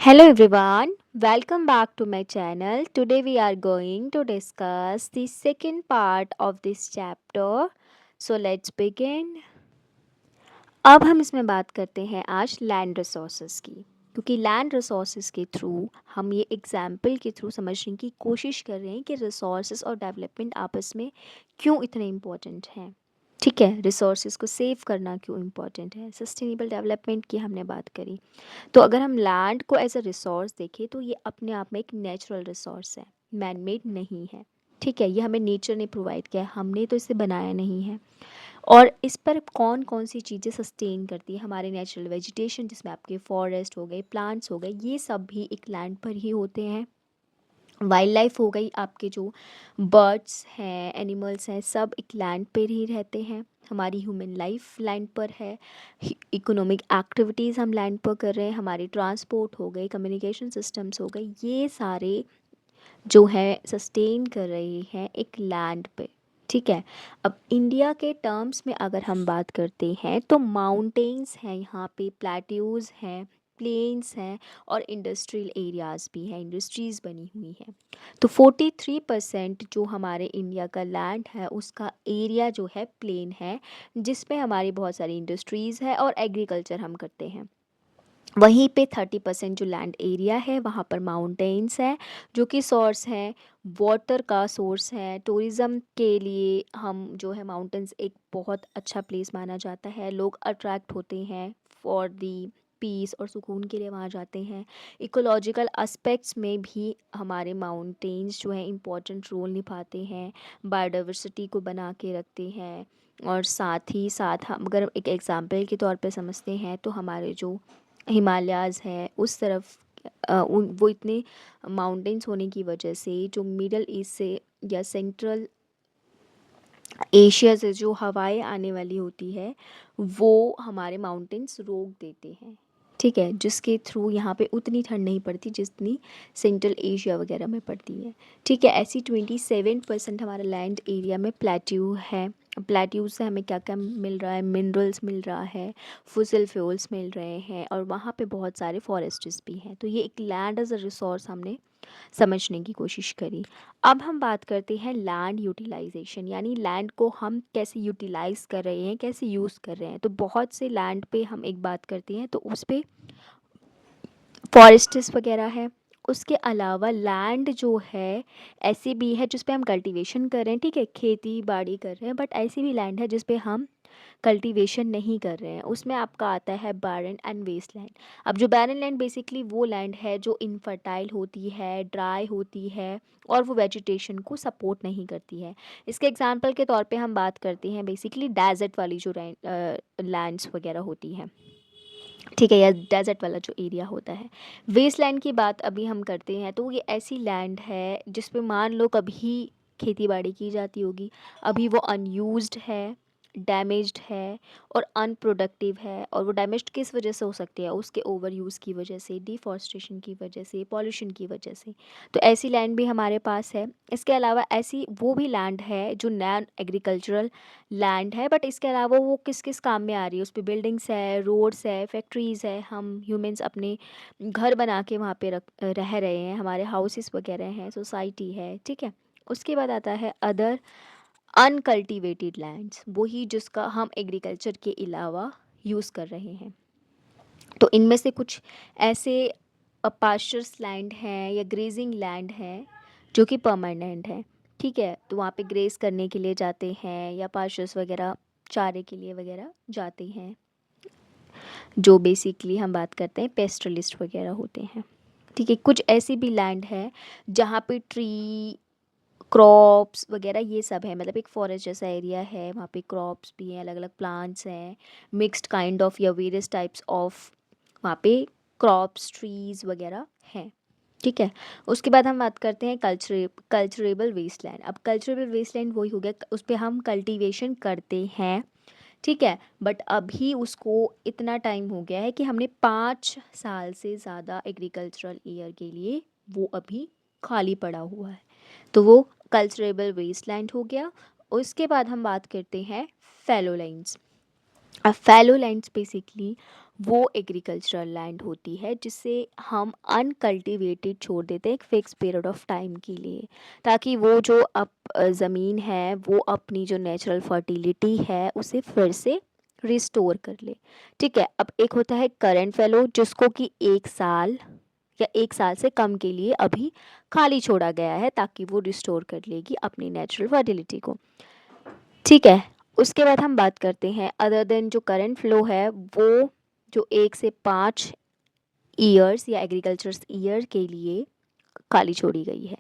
Hello everyone, welcome back to my channel. Today we are going to discuss the second part of this chapter. So let's begin. अब हम इसमें बात करते हैं आज land resources की, क्योंकि लैंड रिसोर्सेज के थ्रू हम ये एग्जाम्पल के थ्रू समझने की कोशिश कर रहे हैं कि रिसोर्सेज और डेवलपमेंट आपस में क्यों इतने इम्पोर्टेंट हैं। ठीक है, रिसोर्सेज को सेव करना क्यों इम्पोर्टेंट है। सस्टेनेबल डेवलपमेंट की हमने बात करी। तो अगर हम लैंड को एज अ रिसोर्स देखें तो ये अपने आप में एक नेचुरल रिसोर्स है, मैन मेड नहीं है। ठीक है, ये हमें नेचर ने प्रोवाइड किया है, हमने तो इसे बनाया नहीं है। और इस पर कौन कौन सी चीज़ें सस्टेन करती है, हमारे नेचुरल वेजिटेशन जिसमें आपके फॉरेस्ट हो गए, प्लांट्स हो गए, ये सब भी एक लैंड पर ही होते हैं। वाइल्ड लाइफ हो गई, आपके जो बर्ड्स हैं, एनिमल्स हैं, सब एक लैंड पर ही रहते हैं। हमारी ह्यूमन लाइफ लैंड पर है। इकोनॉमिक एक्टिविटीज़ हम लैंड पर कर रहे हैं, हमारी ट्रांसपोर्ट हो गई, कम्युनिकेशन सिस्टम्स हो गए, ये सारे जो है सस्टेन कर रहे हैं एक लैंड पे। ठीक है, अब इंडिया के टर्म्स में अगर हम बात करते हैं तो माउंटेन्स हैं, यहाँ पे प्लेट्यूज़ हैं, प्लेन्स हैं और इंडस्ट्रियल एरियाज़ भी हैं, इंडस्ट्रीज़ बनी हुई हैं। तो 43% जो हमारे इंडिया का लैंड है उसका एरिया जो है प्लेन है, जिसमें हमारी बहुत सारी इंडस्ट्रीज़ है और एग्रीकल्चर हम करते हैं। वहीं पे 30% जो लैंड एरिया है वहाँ पर माउंटेन्स हैं, जो कि सोर्स हैं, वाटर का सोर्स है। टूरिज़्म के लिए हम जो है माउंटेन्स एक बहुत अच्छा प्लेस माना जाता है, लोग अट्रैक्ट होते हैं फॉर दी पीस और सुकून के लिए वहाँ जाते हैं। इकोलॉजिकल एस्पेक्ट्स में भी हमारे माउंटेन्स जो हैं इम्पॉर्टेंट रोल निभाते हैं, बायोडाइवर्सिटी को बना के रखते हैं। और साथ ही साथ हम अगर एक एग्ज़ाम्पल के तौर पे समझते हैं तो हमारे जो हिमालयाज़ है उस तरफ वो इतने माउंटेन्स होने की वजह से जो मिडल ईस्ट से या सेंट्रल एशिया से जो हवाएं आने वाली होती है वो हमारे माउंटेन्स रोक देते हैं। ठीक है, जिसके थ्रू यहाँ पे उतनी ठंड नहीं पड़ती जितनी सेंट्रल एशिया वगैरह में पड़ती है। ठीक है, ऐसी 27% हमारा लैंड एरिया में प्लेट्यू है। प्लेट्यूज से हमें क्या क्या मिल रहा है, मिनरल्स मिल रहा है, फॉसिल फ्यूल्स मिल रहे हैं और वहाँ पे बहुत सारे फॉरेस्ट्स भी हैं। तो ये एक लैंड एज अ रिसोर्स हमने समझने की कोशिश करी। अब हम बात करते हैं लैंड यूटिलाइजेशन, यानी लैंड को हम कैसे यूटिलाइज कर रहे हैं, कैसे यूज़ कर रहे हैं। तो बहुत से लैंड पे हम एक बात करते हैं तो उस पे फॉरेस्ट्स वगैरह है। उसके अलावा लैंड जो है ऐसी भी है जिस पे हम कल्टीवेशन कर रहे हैं। ठीक है, खेती बाड़ी कर रहे हैं, बट ऐसी भी लैंड है जिस पे हम कल्टीवेशन नहीं कर रहे हैं। उसमें आपका आता है बैरन एंड वेस्ट लैंड। अब जो बैरन लैंड बेसिकली वो लैंड है जो इनफर्टाइल होती है, ड्राई होती है और वो वेजिटेशन को सपोर्ट नहीं करती है। इसके एग्जांपल के तौर पे हम बात करते हैं बेसिकली डेजर्ट वाली जो लैंड्स वगैरह होती हैं। ठीक है, या डेजर्ट वाला जो एरिया होता है। वेस्ट लैंड की बात अभी हम करते हैं तो ये ऐसी लैंड है जिस पे मान लो कभी खेती बाड़ी की जाती होगी, अभी वो अनयूज्ड है, डैमेज्ड है और अनप्रोडक्टिव है। और वो डैमेज्ड किस वजह से हो सकती है, उसके ओवर यूज़ की वजह से, डिफॉरेस्टेशन की वजह से, पॉल्यूशन की वजह से। तो ऐसी लैंड भी हमारे पास है। इसके अलावा ऐसी वो भी लैंड है जो नॉन एग्रीकल्चरल लैंड है, बट इसके अलावा वो किस किस काम में आ रही है, उस पे बिल्डिंग्स है, रोड्स है, फैक्ट्रीज़ है, हम ह्यूमंस अपने घर बना के वहाँ पे रह रहे हैं, हमारे हाउसेस वगैरह हैं, सोसाइटी है। ठीक है, उसके बाद आता है अदर अनकल्टिवेटेड लैंड्स, वही जिसका हम एग्रीकल्चर के अलावा यूज़ कर रहे हैं। तो इनमें से कुछ ऐसे पास्चर्स लैंड हैं या ग्रेजिंग लैंड है जो कि परमानेंट है। ठीक है, तो वहाँ पे ग्रेस करने के लिए जाते हैं या पास्चर्स वगैरह चारे के लिए वगैरह जाते हैं, जो बेसिकली हम बात करते हैं पेस्टलिस्ट वगैरह होते हैं। ठीक है, कुछ ऐसी भी लैंड है जहाँ पे ट्री क्रॉप्स वगैरह ये सब है, मतलब एक फॉरेस्ट जैसा एरिया है, वहाँ पे क्रॉप्स भी हैं, अलग अलग प्लांट्स हैं, मिक्स्ड काइंड ऑफ या वेरियस टाइप्स ऑफ वहाँ पे क्रॉप्स ट्रीज़ वगैरह हैं। ठीक है, उसके बाद हम बात करते हैं कल्चरेबल वेस्टलैंड। अब कल्चरेबल वेस्टलैंड वही हो गया उस पर हम कल्टीवेशन करते हैं। ठीक है, बट अभी उसको इतना टाइम हो गया है कि हमने 5 साल से ज़्यादा एग्रीकल्चरल ईयर के लिए वो अभी खाली पड़ा हुआ है, तो वो कल्चरेबल वेस्टलैंड हो गया। उसके बाद हम बात करते हैं फैलोलाइंस। अब फैलो लैंड्स बेसिकली वो एग्रीकल्चरल लैंड होती है जिसे हम अनकल्टिवेटेड छोड़ देते हैं एक फिक्स पीरियड ऑफ टाइम के लिए, ताकि वो जो अब ज़मीन है वो अपनी जो नेचुरल फर्टिलिटी है उसे फिर से रिस्टोर कर ले। ठीक है, अब एक होता है करंट फैलो जिसको कि 1 साल या 1 साल से कम के लिए अभी खाली छोड़ा गया है ताकि वो रिस्टोर कर लेगी अपनी नेचुरल फर्टिलिटी को। ठीक है, उसके बाद हम बात करते हैं अदर देन जो करंट फ्लो है वो जो 1 से 5 ईयर्स या एग्रीकल्चर ईयर के लिए खाली छोड़ी गई है।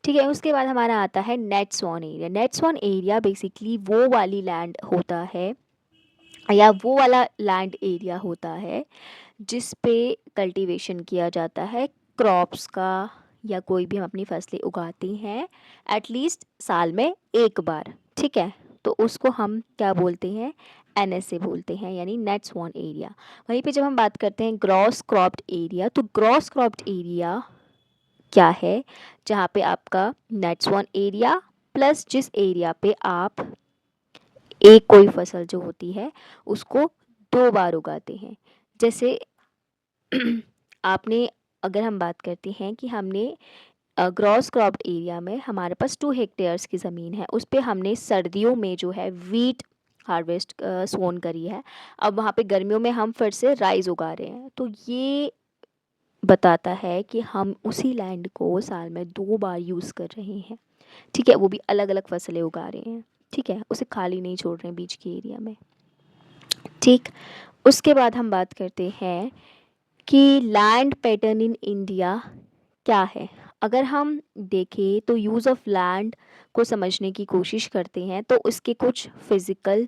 ठीक है, उसके बाद हमारा आता है net sworn area. Net sworn area basically वो वाली लैंड होता है या वो वाला लैंड एरिया होता है जिस पे कल्टीवेशन किया जाता है क्रॉप्स का, या कोई भी हम अपनी फसलें उगाते हैं एटलीस्ट साल में एक बार। ठीक है, तो उसको हम क्या बोलते हैं, एनएसए बोलते हैं, यानी नेट स्वॉन एरिया। वहीं पे जब हम बात करते हैं ग्रॉस क्रॉप्ड एरिया, तो ग्रॉस क्रॉप्ड एरिया क्या है, जहाँ पे आपका नेट स्वॉन एरिया प्लस जिस एरिया पे आप एक कोई फसल जो होती है उसको 2 बार उगाते हैं। जैसे आपने, अगर हम बात करते हैं कि हमने ग्रॉस क्रॉप्ड एरिया में हमारे पास 2 हेक्टेयर्स की ज़मीन है, उस पे हमने सर्दियों में जो है वीट हार्वेस्ट सोन करी है। अब वहाँ पे गर्मियों में हम फिर से राइस उगा रहे हैं, तो ये बताता है कि हम उसी लैंड को साल में 2 बार यूज़ कर रहे हैं। ठीक है, वो भी अलग अलग फसलें उगा रहे हैं। ठीक है, उसे खाली नहीं छोड़ रहे हैं बीच के एरिया में। ठीक, उसके बाद हम बात करते हैं कि लैंड पैटर्न इन इंडिया क्या है। अगर हम देखें तो यूज़ ऑफ लैंड को समझने की कोशिश करते हैं तो उसके कुछ फिज़िकल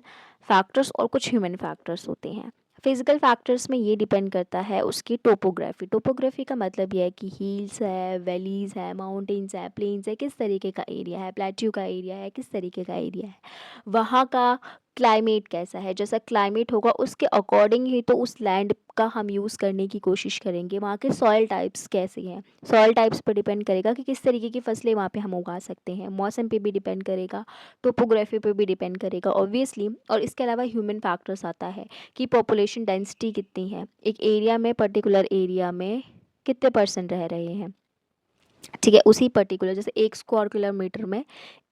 फैक्टर्स और कुछ ह्यूमन फैक्टर्स होते हैं। फिज़िकल फैक्टर्स में ये डिपेंड करता है उसकी टोपोग्राफी। टोपोग्राफी का मतलब ये है कि हिल्स है, वैलीज़ है, माउंटेन्स है, प्लेन्स है, किस तरीके का एरिया है, प्लेट्यू का एरिया है, किस तरीके का एरिया है, वहाँ का क्लाइमेट कैसा है। जैसा क्लाइमेट होगा उसके अकॉर्डिंग ही तो उस लैंड का हम यूज़ करने की कोशिश करेंगे। वहाँ के सॉइल टाइप्स कैसे हैं, सॉइल टाइप्स पर डिपेंड करेगा कि किस तरीके की फसलें वहाँ पे हम उगा सकते हैं। मौसम पे भी डिपेंड करेगा, टोपोग्राफी पे भी डिपेंड करेगा ऑब्वियसली। और इसके अलावा ह्यूमन फैक्टर्स आता है कि पॉपुलेशन डेंसिटी कितनी है, एक एरिया में, पर्टिकुलर एरिया में कितने पर्सन रह रहे हैं। ठीक है, उसी पर्टिकुलर जैसे 1 स्क्वायर किलोमीटर में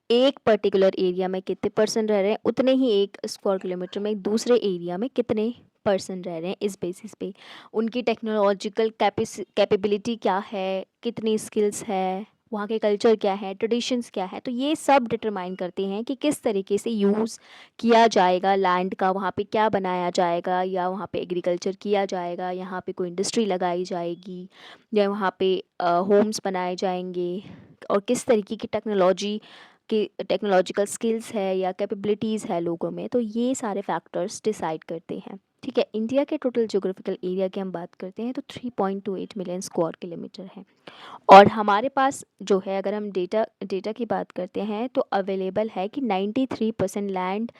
एक पर्टिकुलर एरिया में कितने पर्सन रह रहे हैं, उतने ही 1 स्क्वायर किलोमीटर में दूसरे एरिया में कितने पर्सन रह रहे हैं। इस बेसिस पे उनकी टेक्नोलॉजिकल कैपेबिलिटी क्या है, कितनी स्किल्स है, वहाँ के कल्चर क्या है, ट्रेडिशंस क्या है, तो ये सब डिटरमाइन करते हैं कि किस तरीके से यूज़ किया जाएगा लैंड का, वहाँ पे क्या बनाया जाएगा, या वहाँ पे एग्रीकल्चर किया जाएगा, यहाँ पे कोई इंडस्ट्री लगाई जाएगी, या वहाँ पे होम्स बनाए जाएंगे, और किस तरीके की टेक्नोलॉजी कि टेक्नोलॉजिकल स्किल्स है या कैपेबिलिटीज़ है लोगों में, तो ये सारे फैक्टर्स डिसाइड करते हैं। ठीक है, इंडिया के टोटल ज्योग्राफिकल एरिया की हम बात करते हैं तो 3.28 मिलियन स्क्वायर किलोमीटर है। और हमारे पास जो है, अगर हम डेटा डेटा की बात करते हैं तो अवेलेबल है कि 93% लैंड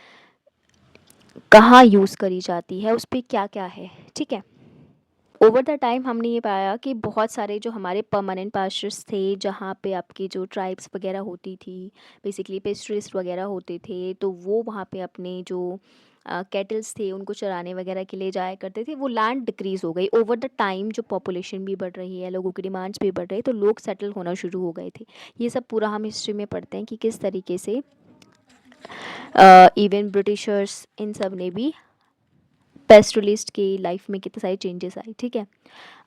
कहाँ यूज़ करी जाती है, उस पर क्या क्या है। ठीक है, ओवर द टाइम हमने ये पाया कि बहुत सारे जो हमारे परमानेंट पास्चर्स थे जहाँ पे आपकी जो ट्राइब्स वगैरह होती थी, बेसिकली पेस्टरिस्ट वगैरह होते थे, तो वो वहाँ पे अपने जो कैटल्स थे उनको चराने वगैरह के लिए जाया करते थे। वो लैंड डिक्रीज़ हो गई ओवर द टाइम, जो पॉपुलेशन भी बढ़ रही है, लोगों की डिमांड्स भी बढ़ रही है, तो लोग सेटल होना शुरू हो गए थे। ये सब पूरा हम हिस्ट्री में पढ़ते हैं कि किस तरीके से इवन ब्रिटिशर्स इन सब ने भी पेस्टरलिस्ट की लाइफ में कितने सारे चेंजेस आए। ठीक है,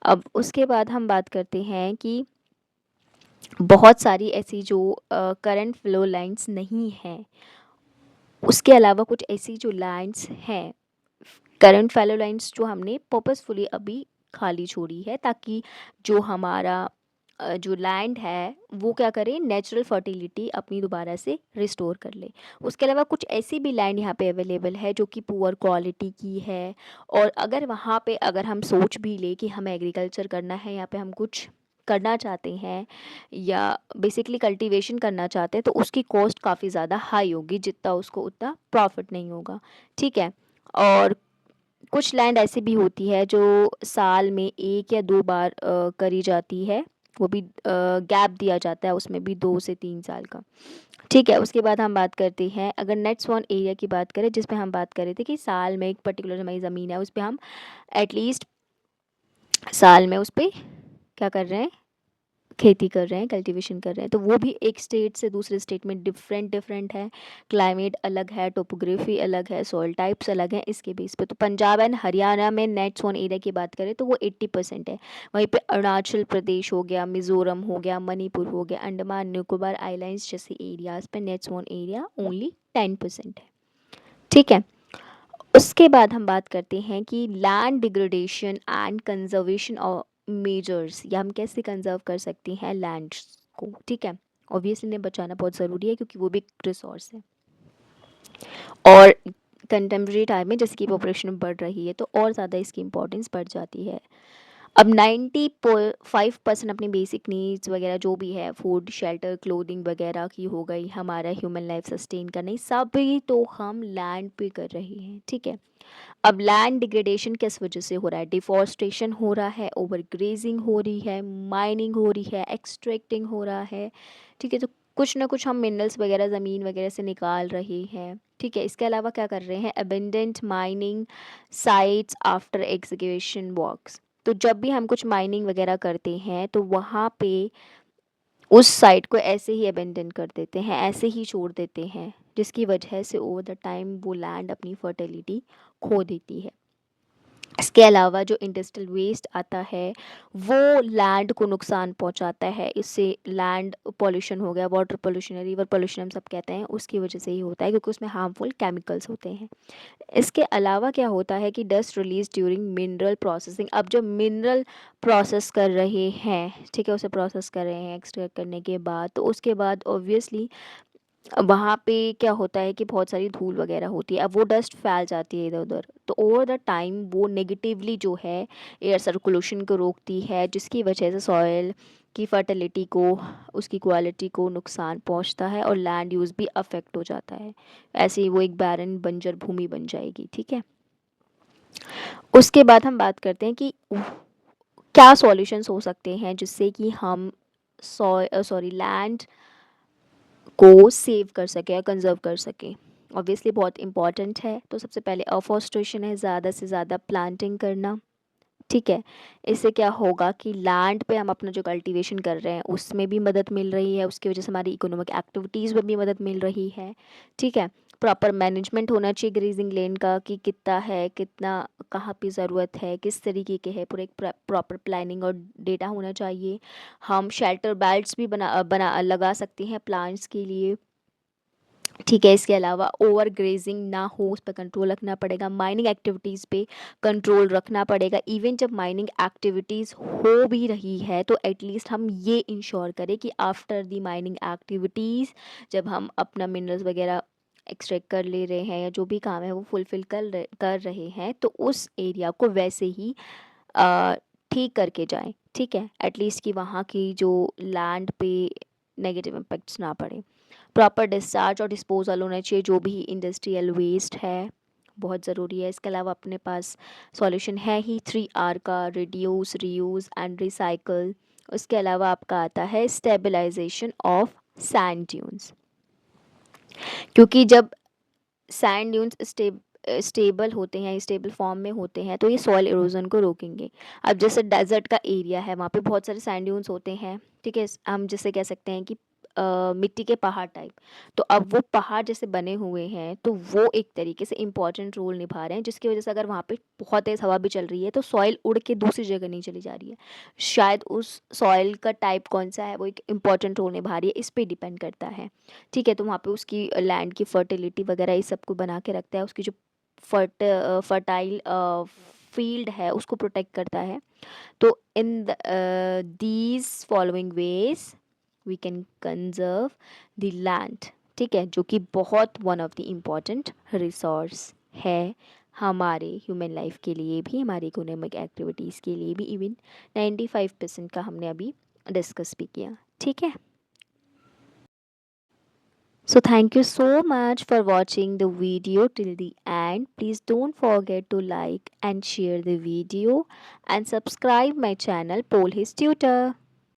अब उसके बाद हम बात करते हैं कि बहुत सारी ऐसी जो करंट फ्लो लाइंस नहीं हैं, उसके अलावा कुछ ऐसी जो लाइंस हैं, करंट फैलो लाइंस जो हमने पर्पसफुली अभी खाली छोड़ी है ताकि जो हमारा जो लैंड है वो क्या करे, नेचुरल फर्टिलिटी अपनी दोबारा से रिस्टोर कर ले। उसके अलावा कुछ ऐसी भी लैंड यहाँ पे अवेलेबल है जो कि पुअर क्वालिटी की है, और अगर वहाँ पे अगर हम सोच भी ले कि हमें एग्रीकल्चर करना है, यहाँ पे हम कुछ करना चाहते हैं या बेसिकली कल्टीवेशन करना चाहते हैं, तो उसकी कॉस्ट काफ़ी ज़्यादा हाई होगी, जितना उसको उतना प्रॉफिट नहीं होगा। ठीक है, और कुछ लैंड ऐसी भी होती है जो साल में 1 या 2 बार करी जाती है वो भी गैप दिया जाता है उसमें भी 2 से 3 साल का। ठीक है, उसके बाद हम बात करते हैं अगर नेट स्वॉन एरिया की बात करें, जिसपे हम बात कर रहे थे कि साल में एक पर्टिकुलर हमारी ज़मीन है उस पर हम एटलीस्ट साल में उस पर क्या कर रहे हैं, खेती कर रहे हैं, कल्टीवेशन कर रहे हैं। तो वो भी एक स्टेट से दूसरे स्टेट में डिफरेंट डिफरेंट है, क्लाइमेट अलग है, टोपोग्राफी अलग है, सॉइल टाइप्स अलग हैं, इसके बेस पे। तो पंजाब एंड हरियाणा में नेट सोन एरिया की बात करें तो वो 80% है। वहीं पे अरुणाचल प्रदेश हो गया, मिज़ोरम हो गया, मणिपुर हो गया, अंडमान निकोबार आइलैंड्स जैसे एरियाज़ पे नेट सोन एरिया ओनली 10% है। ठीक है, उसके बाद हम बात करते हैं कि land degradation and conservation of measures, या हम कैसे कंजर्व कर सकते हैं लैंड को। ठीक है, ऑब्वियसली इन्हें बचाना बहुत ज़रूरी है क्योंकि वो भी एक रिसोर्स है। और कंटेम्प्रेरी टाइम में जैसे कि पॉपुलेशन बढ़ रही है तो और ज़्यादा इसकी इंपॉर्टेंस बढ़ जाती है। अब 95% अपनी बेसिक नीड्स वगैरह जो भी है, फूड, शेल्टर, क्लोथिंग वगैरह की हो गई, हमारा ह्यूमन लाइफ सस्टेन करने, सभी तो हम लैंड पे कर रहे हैं। ठीक है, अब लैंड डिग्रेडेशन किस वजह से हो रहा है? डिफॉरेस्टेशन हो रहा है, ओवर ग्रेजिंग हो रही है, माइनिंग हो रही है, एक्सट्रैक्टिंग हो रहा है। ठीक है, तो कुछ ना कुछ हम मिनरल्स वगैरह ज़मीन वगैरह से निकाल रहे हैं। ठीक है, इसके अलावा क्या कर रहे हैं, abandoned mining sites after excavation works. तो जब भी हम कुछ माइनिंग वगैरह करते हैं तो वहाँ पे उस साइट को ऐसे ही अबेंडन कर देते हैं, ऐसे ही छोड़ देते हैं, जिसकी वजह से ओवर द टाइम वो लैंड अपनी फर्टिलिटी खो देती है। इसके अलावा जो इंडस्ट्रियल वेस्ट आता है वो लैंड को नुकसान पहुंचाता है। इससे लैंड पॉल्यूशन हो गया, वाटर पॉल्यूशन, रिवर पॉल्यूशन हम सब कहते हैं, उसकी वजह से ही होता है क्योंकि उसमें हार्मफुल केमिकल्स होते हैं। इसके अलावा क्या होता है कि dust release during mineral processing. अब जब मिनरल प्रोसेस कर रहे हैं, ठीक है, उसे प्रोसेस कर रहे हैं एक्सट्रैक्ट करने के बाद, तो उसके बाद ऑब्वियसली वहाँ पे क्या होता है कि बहुत सारी धूल वगैरह होती है, अब वो डस्ट फैल जाती है इधर उधर, तो ओवर द टाइम वो नेगेटिवली जो है एयर सर्कुलेशन को रोकती है, जिसकी वजह से सॉइल की फर्टिलिटी को, उसकी क्वालिटी को नुकसान पहुंचता है और लैंड यूज़ भी अफेक्ट हो जाता है। ऐसे ही वो एक बैरन बंजर भूमि बन जाएगी। ठीक है, उसके बाद हम बात करते हैं कि क्या सॉल्यूशंस हो सकते हैं जिससे कि हम सॉरी लैंड को सेव कर सकें या कंजर्व कर सकें। ऑब्वियसली बहुत इंपॉर्टेंट है। तो सबसे पहले अफॉरेस्टेशन है, ज़्यादा से ज़्यादा प्लांटिंग करना। ठीक है, इससे क्या होगा कि लैंड पे हम अपना जो कल्टीवेशन कर रहे हैं उसमें भी मदद मिल रही है, उसकी वजह से हमारी इकोनॉमिक एक्टिविटीज़ में भी मदद मिल रही है। ठीक है, प्रॉपर मैनेजमेंट होना चाहिए ग्रीजिंग लैंड का कि कितना है, कितना कहाँ पे ज़रूरत है, किस तरीके के है, पूरे एक प्रॉपर प्लानिंग और डेटा होना चाहिए। हम शेल्टर बेल्ट्स भी बना बना लगा सकते हैं प्लांट्स के लिए। ठीक है, इसके अलावा ओवर ग्रेजिंग ना हो उस पर कंट्रोल रखना पड़ेगा, माइनिंग एक्टिविटीज़ पे कंट्रोल रखना पड़ेगा। इवन जब माइनिंग एक्टिविटीज़ हो भी रही है तो एटलीस्ट हम ये इंश्योर करें कि आफ्टर द माइनिंग एक्टिविटीज़ जब हम अपना मिनरल्स वगैरह एक्सट्रैक्ट कर ले रहे हैं या जो भी काम है वो फुलफ़िल कर रहे हैं तो उस एरिया को वैसे ही अ, ठीक करके जाएं। ठीक है, एटलीस्ट कि वहाँ की जो लैंड पे नेगेटिव इम्पैक्ट्स ना पड़े। प्रॉपर डिस्चार्ज और डिस्पोजल होना चाहिए जो भी इंडस्ट्रियल वेस्ट है, बहुत ज़रूरी है। इसके अलावा अपने पास सॉल्यूशन है ही 3R का, रिड्यूस, रीयूज़ एंड रिसाइकल। उसके अलावा आपका आता है स्टेबलाइजेशन ऑफ सैंड ड्यून्स, क्योंकि जब सैंड ड्यून्स स्टेबल होते हैं, स्टेबल फॉर्म में होते हैं तो ये सॉइल इरोजन को रोकेंगे। अब जैसे डेजर्ट का एरिया है वहाँ पे बहुत सारे सैंड ड्यून्स होते हैं। ठीक है, हम जैसे कह सकते हैं कि मिट्टी के पहाड़ टाइप। तो अब वो पहाड़ जैसे बने हुए हैं तो वो एक तरीके से इम्पॉर्टेंट रोल निभा रहे हैं, जिसकी वजह से अगर वहाँ पे बहुत तेज़ हवा भी चल रही है तो सॉइल उड़ के दूसरी जगह नहीं चली जा रही है। शायद उस सॉइल का टाइप कौन सा है वो एक इम्पॉर्टेंट रोल निभा रही है, इस पे डिपेंड करता है। ठीक है, तो वहाँ पे उसकी लैंड की फर्टिलिटी वगैरह इस सब को बना के रखता है, उसकी जो फर्टाइल फील्ड है उसको प्रोटेक्ट करता है। तो in these following ways we can conserve the land. ठीक है, जो कि बहुत one of the important resource है हमारे ह्यूमन लाइफ के लिए भी, हमारी इकोनॉमिक एक्टिविटीज़ के लिए भी। इवन 95% का हमने अभी डिस्कस भी किया। ठीक है, so thank you so much for watching the video till the end. Please don't forget to like and share the video and subscribe my channel Polhis Tutor.